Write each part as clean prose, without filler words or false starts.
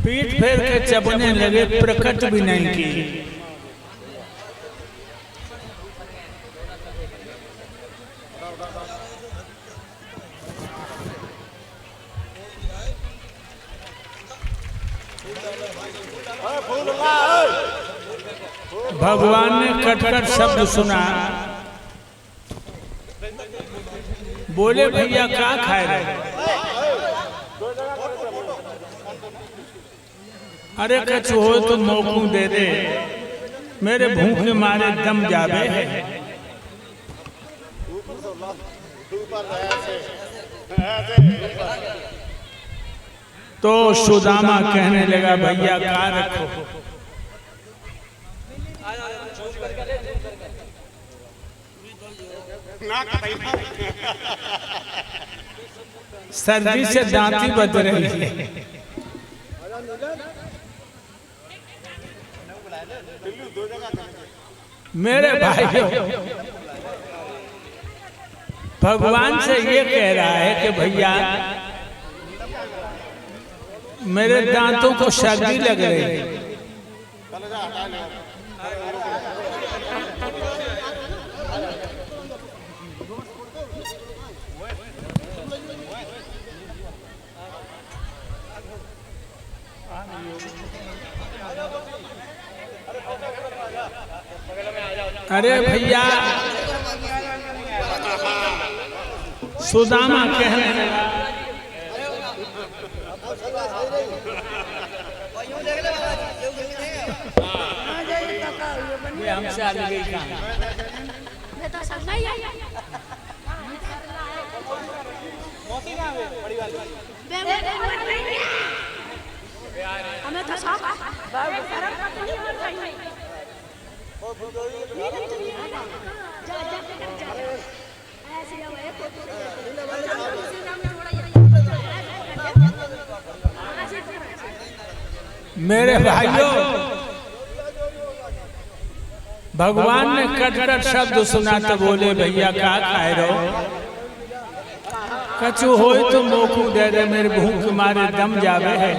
पीठ फेर के चबने लगे, प्रकट भी नहीं की। भगवान ने कटकट शब्द सुना, बोले भैया क्या खाए रहे? अरे कछु हो तो मौकू दे दे, मेरे भूख के मारे दम जावे है। तो सुदामा कहने लगा भैया क्या रखो? सर्दी से दांती बद रही है। मेरे भाइयों, भगवान से ये कह रहा है कि भैया मेरे दांतों को सर्दी लग रही है। अरे भैया, सुदामा कहने लगा ये हमसे आगे गई कहाँ? हमें तो सब मेरे भाइयों, भगवान ने कटकट शब्द सुना तो बोले भैया क्या खाए रहो? कछु हो तो मोकू दे दे, मेरे भूख मारे दम जावे है।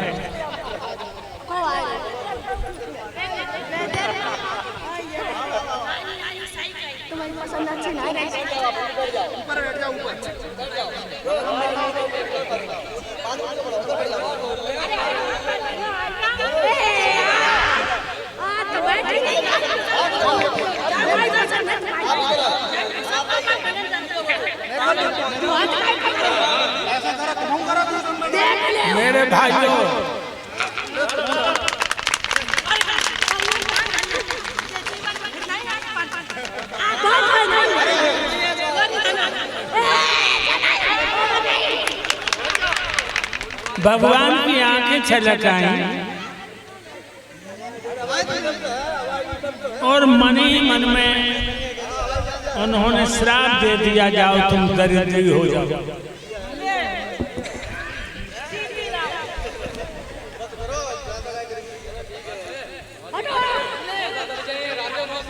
मेरे भाइयों, भगवान की आंखें छलक आई और मन ही मन में उन्होंने श्राप दे दिया, जाओ तुम दरिद्री हो जाओ।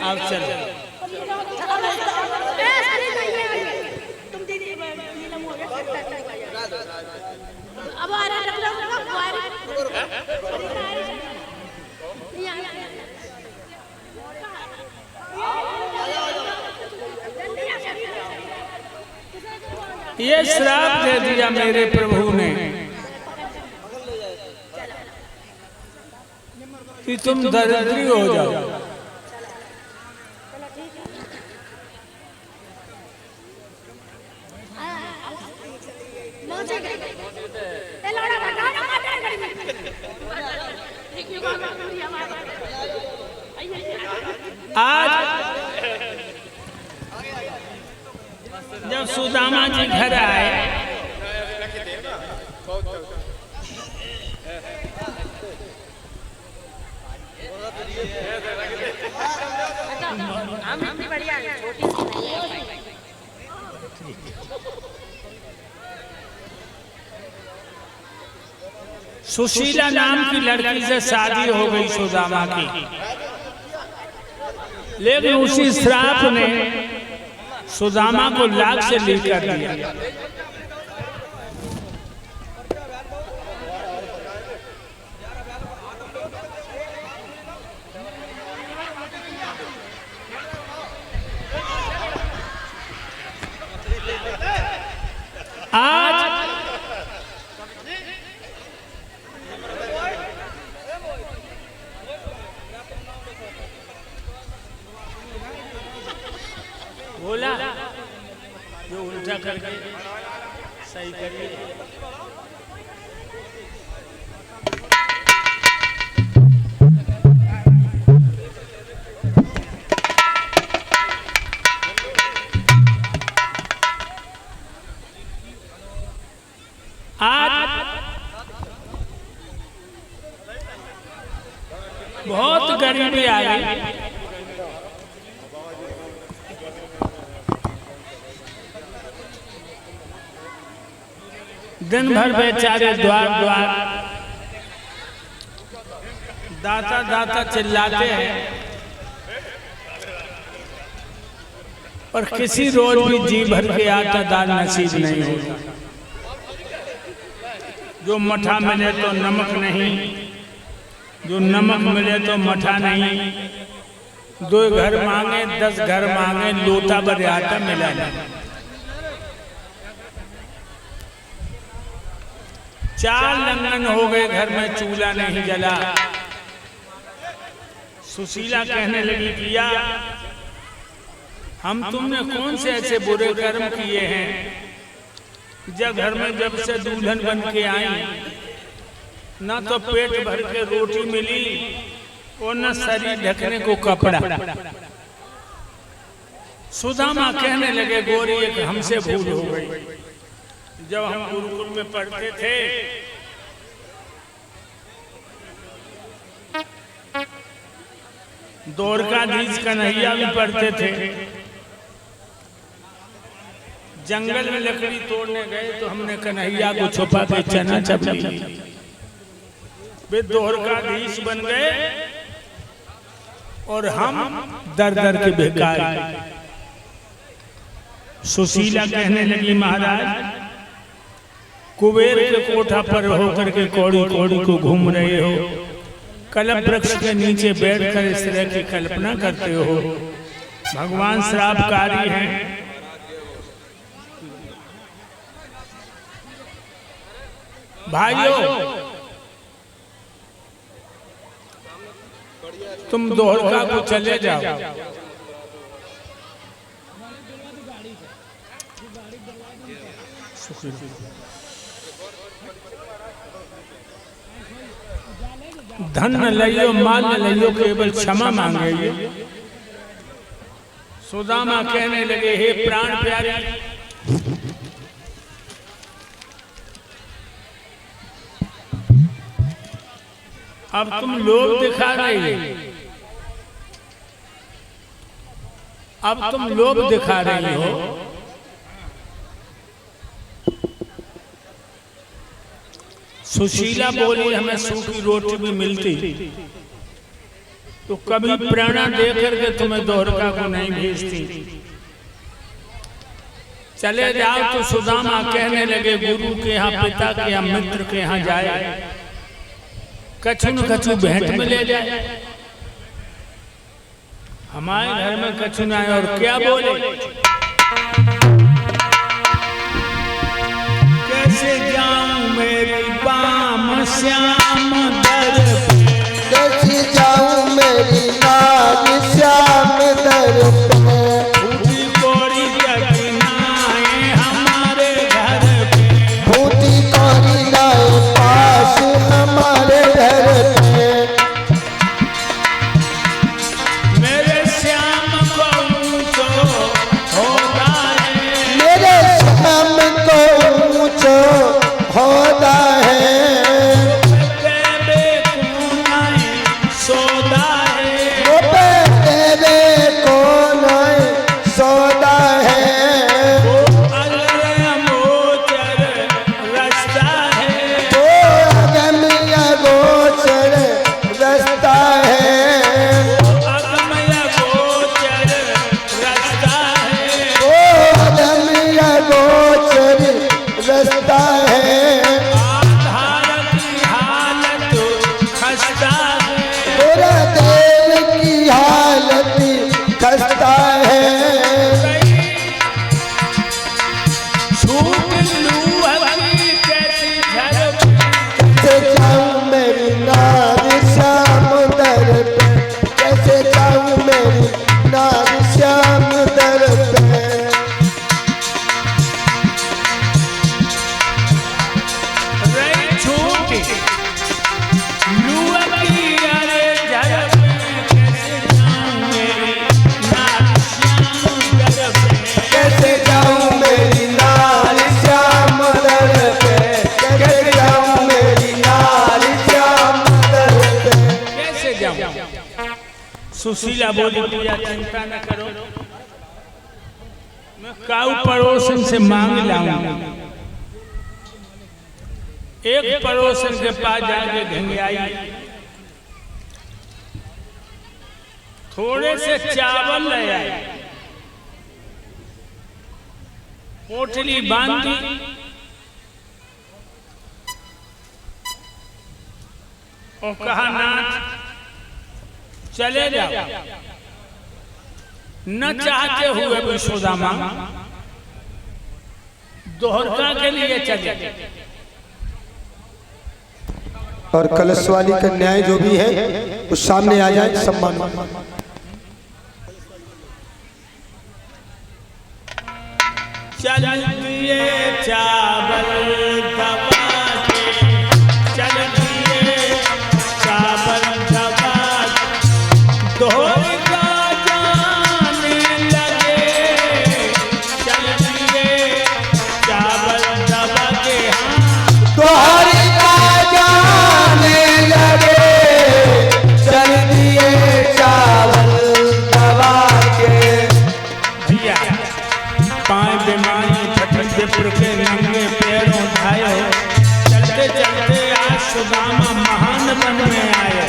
अब चलो, ये श्राप दे दिया मेरे प्रभु ने कि तुम दरिद्री हो जाओ। आज जब सुदामा जी घर आए, सुशीला नाम की लड़की से शादी हो गई सुदामा की, लेकिन उसी श्राप ने सुदामा को लाख से लेकर दिया। बोला जो उल्टा करके सही करिए। आज बहुत गरीबी आ गई। दिन भर बेचारे द्वार द्वार दाता दाता चिल्लाते हैं और किसी रोज भी जी भर के आटा दाल नसीब नहीं होता। जो मठा मिले तो नमक नहीं, जो नमक मिले तो मठा नहीं। 2 घर मांगे 10 घर मांगे, लोटा भर आटा मिला नहीं। 4 लंगन हो गए, घर में चूल्हा नहीं जला। सुशीला कहने लगी पिया, हम तुमने कौन से ऐसे बुरे कर्म किए हैं जब घर में जब से दुल्हन बन के आई न तो पेट भर के रोटी मिली और न शरीर ढकने को कपड़ा। सुदामा कहने लगे गोरी एक हमसे भूल हो गई। जब हम गुरुकुल में पढ़ते थे द्वारकाधीश कन्हैया भी पढ़ते थे। जंगल में लकड़ी तोड़ने गए तो हमने कन्हैया को छुपा के चना चबली। वे द्वारकाधीश बन गए और हम दर दर के भिखारी। सुशीला कहने लगी महाराज कुबेर के कोठा पर होकर के कौड़ी कौड़ी को घूम रहे हो, कल्प वृक्ष के नीचे बैठकर इस तरह की कल्पना करते हो। भगवान श्रापकारी हैं। भाइयों तुम द्वारका को चले जाओ। धन न लियो माल न लियो, केवल क्षमा मांगे। सुदामा कहने लगे हे प्राण प्यारे, अब तुम लोभ दिखा रही हो, अब तुम लोभ दिखा रही हो। सुशीला बोली हमें सूखी रोटी भी मिलती तो कभी प्रेरणा देकर के तुम्हें द्वारका को नहीं भेजती। चले जाओ। तो सुदामा कहने लगे गुरु के यहाँ, पिता के यहाँ, मित्र के यहाँ जाए, कछु न कछु भेंट में ले जाए। हमारे घर में कछु न आए और क्या बोले, कैसे जाऊं मेरी बाम श्याम दर पे, कैसे जाऊं मेरी बाम श्याम दर पे। फूटी कौड़ी कठिनाएं हमारे घर पे, फूटी कौड़ी लाए पास हमारे घर पे। मेरे श्याम को ऊंचो होता है, मेरे श्याम को ऊंचो होता है। सुशीला बोली भैया चिंता न करो, मैं काऊ पड़ोसन से मांग लाऊंगा। एक पड़ोसन के पास जाके घंगाई, थोड़े से चावल ले आई, पोटली बांधी, और कहा नाथ चले जाओ। न चाहते हुए भी सुदामा दोहरका के लिए चले। और कलश वाली कन्याएं जो भी है उस सामने आ जाए सम्मान। चल दिए चावल दबा के, चल दिए चावल दबा के, दोहरका जाने लगे। चल दिए चावल दबा के, दोहरका जाने लगे, चल दिए चावल दबा के। भैया पाए बीमारी फटक विप्र के नंगे पैरों धायो, चलते चलते आज सुदामा महान वन में आए।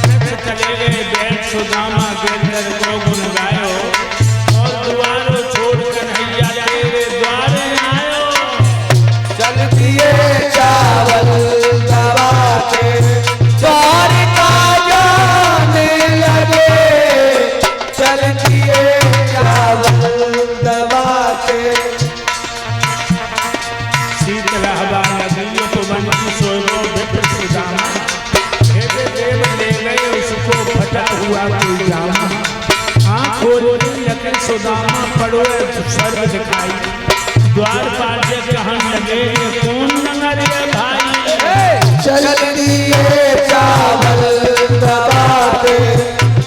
वृक्ष चले गए बैठ सुदामा गिरधर को गुण गायो, और द्वारों छोड़ कन्हैया तेरे द्वारे आयो। चल दिए चावल दबा के, द्वारका जाने लगे, चल दिए चावल दबा के। शीतल हवा नदियों को बंदी सोयो विप्र सुदामा, देव देव ले गए उसको फटा हुआ कोई जामा। आँख खोली लगे सुदामा पड़ो स्वर्ग दिखाई, द्वारपाल से कहन लगे ये कौन नंगरिया भाई। चल दिए चावल दबा के,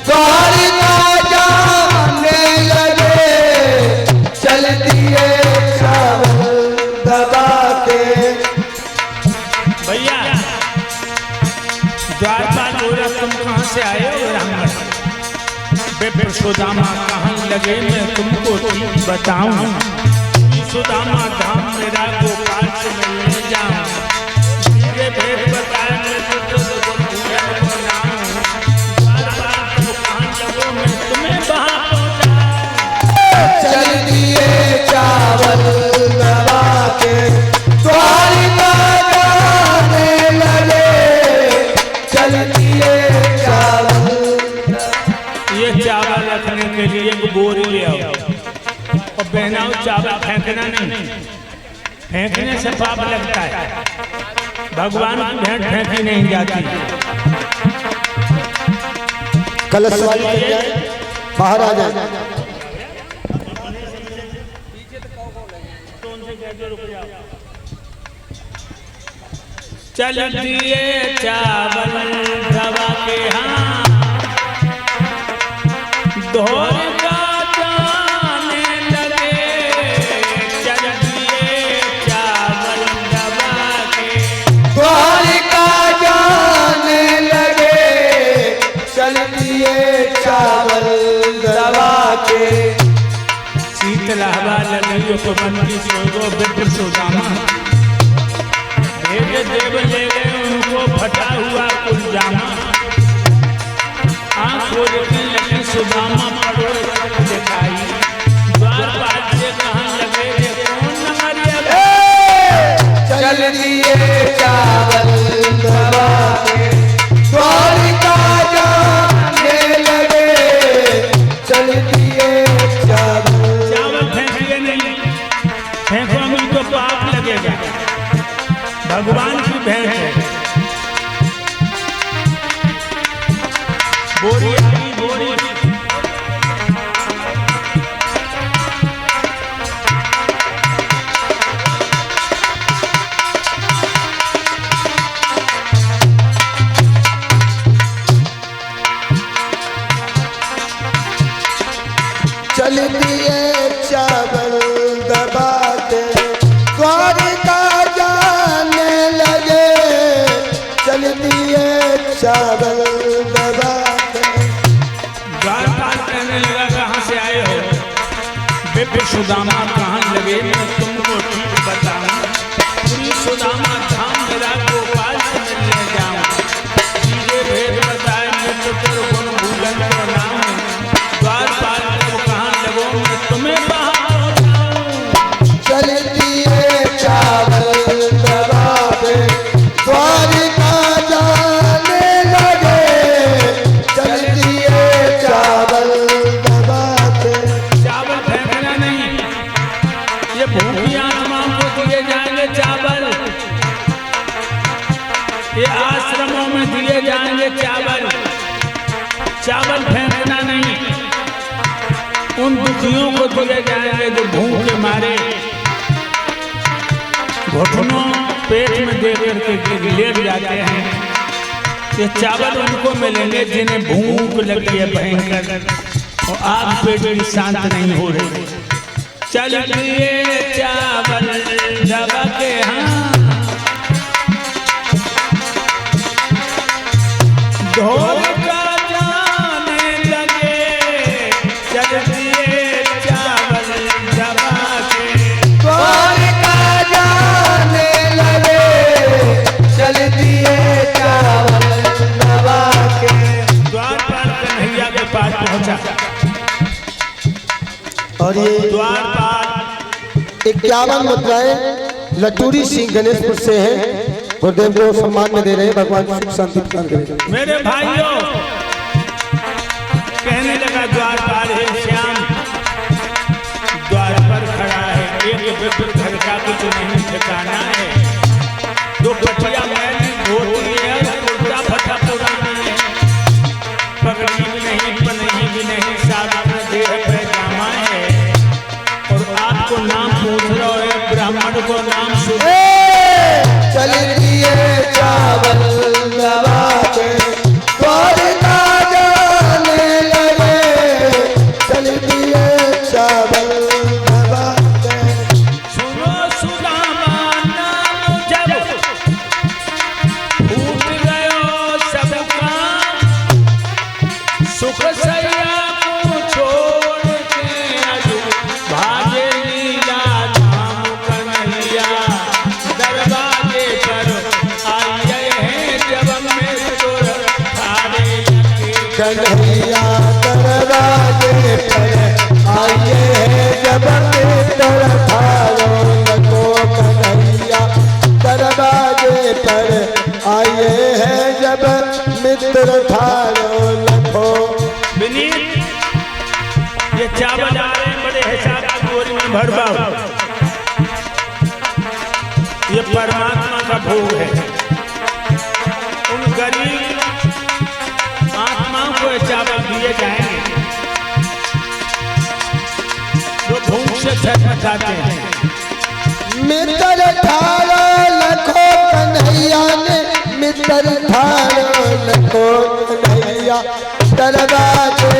द्वारका जाने लगे, चल दिए चावल दबा के। भैया द्वारपाल बोला तुम कहाँ से आए हो ब्राह्मण? विप्र सुदामा कहन लगे मैं तुमको ठीक बताऊं, सुदामा धाम मेरा गोपाल से मिलने जाऊं। धीरे भेद बताए मैं तो भूया को नाऊं, द्वारपाल को कहन लगो मैं तुम्हें वहां पहुंचाऊं। चल दिए चावल दबा के, द्वारका जाने लगे, चल दिए चावल। ये चावल रखने के लिए एक बोरी ले आओ, और बहनाओ चावल फेंकना नहीं, फेंकने से पाप लगता है। भगवान की भेंट फेंकी नहीं जाती। कलश वाली कन्याएं बाहर आ जाए। चल दिए चावल दबा के, हाँ दोहरका जाने लगे। चल दिए चावल दबा के, द्वारका जाने लगे, चल दिए चावल दबा के। शीतल हवा लगी तो बंदी सोगो विप्र सुदामा, देव देव ले गए उनको फटा हुआ कुल जामा। आँख खोलने लगे सुदामा पड़ो दिखाई, द्वारपाल से कहन लगे ये कौन नंगरिया भाई। चल दिए चावल दबा के, द्वारका जाने लगे, चल दिए चावल। चावल फेंकेंगे नहीं, फेंकोगे तो पाप लगेगा। भगवान की भेंट है। बोरी आई बोरी, चल दिए चावल दबा के, द्वारका जाने लगे, चल दिए चावल दबा के। विप्र सुदामा कहाँ लगे मैं तुमको ठीक बताऊं। पूरी सुदामा धाम मेरा गोपाल से मिलने जाऊं। सीधे भेद बताए मित्र तेरे गुण भूलन को नाम। द्वारपाल को कहाँ लगो मैं तुम्हें कहाँ पहुँचाऊं। चलती है चावल दबावे द्वारिका जाने लगे। चलती है चावल दबावे। चावल फेंकना नहीं, ये भूखी आत्माओं को दिए जाएंगे चावल। ये आश्रमों में दिए जाएंगे चावल। चावल फेंकना नहीं, उन दुखियों को दिए जाएंगे जो भूख के मारे घुटनों पेट में दे करके लेट जाते हैं। ये चावल उनको मिलेंगे जिन्हें भूख लगी है भयंकर और आग पेट की शांत नहीं हो रही। चल दिए चावल दबा के हाँ ढोल का जाने लगे। चल दिए चावल दबा के द्वारिका जाने लगे। चलती है चावल दबा के। द्वारपाल कन्हैया के पास पहुंचा और ये द्वारपाल 51 मुद्राएं लटूरी सिंह गणेशपुर से हैं। गुरुदेव को सम्मान में दे रहे हैं। भगवान सुख शांति प्रदान करें। मेरे भाइयों कहने लगा द्वारपाल है श्याम द्वार पर खड़ा है एक विप्र घर का कुछ नहीं ठिकाना है। दो पटिया मैंने धोती है कुर्ता फटा पुराना है। पगड़ी भी नहीं पनही भी नहीं साधारण देह पैजामा है। और आपको नाम पूछ रहा है ब्राह्मण को नाम सुन। चलती है चावल दबा के द्वारिका जाने लगे। चलती है चावल दबा के। सुनो सुदामा नाम जब फूट गयो सब काम। सुख सैया को छोड़ के अजू भागे लीला धाम कन्हैया। दरवाजे पर आए हैं जब मित्र थारे लगे। कन्हैया दरवाजे पर आए हैं जब मित्र थारो लगो। कन्हैया दरवाजे पर आए हैं जब मित्र थारो लगो। विनीत ये चावल आ रहे हैं बड़े हिसाब की बोरी में भरवाओ। ये परमात्मा का भोग है। उन गरीब आत्माओं को ये चावल दिए जाएंगे जो भूख से छटपटाते हैं। मित्र थारो लखो कन्हैया ने। मित्र थारो लखो कन्हैया दरवाजे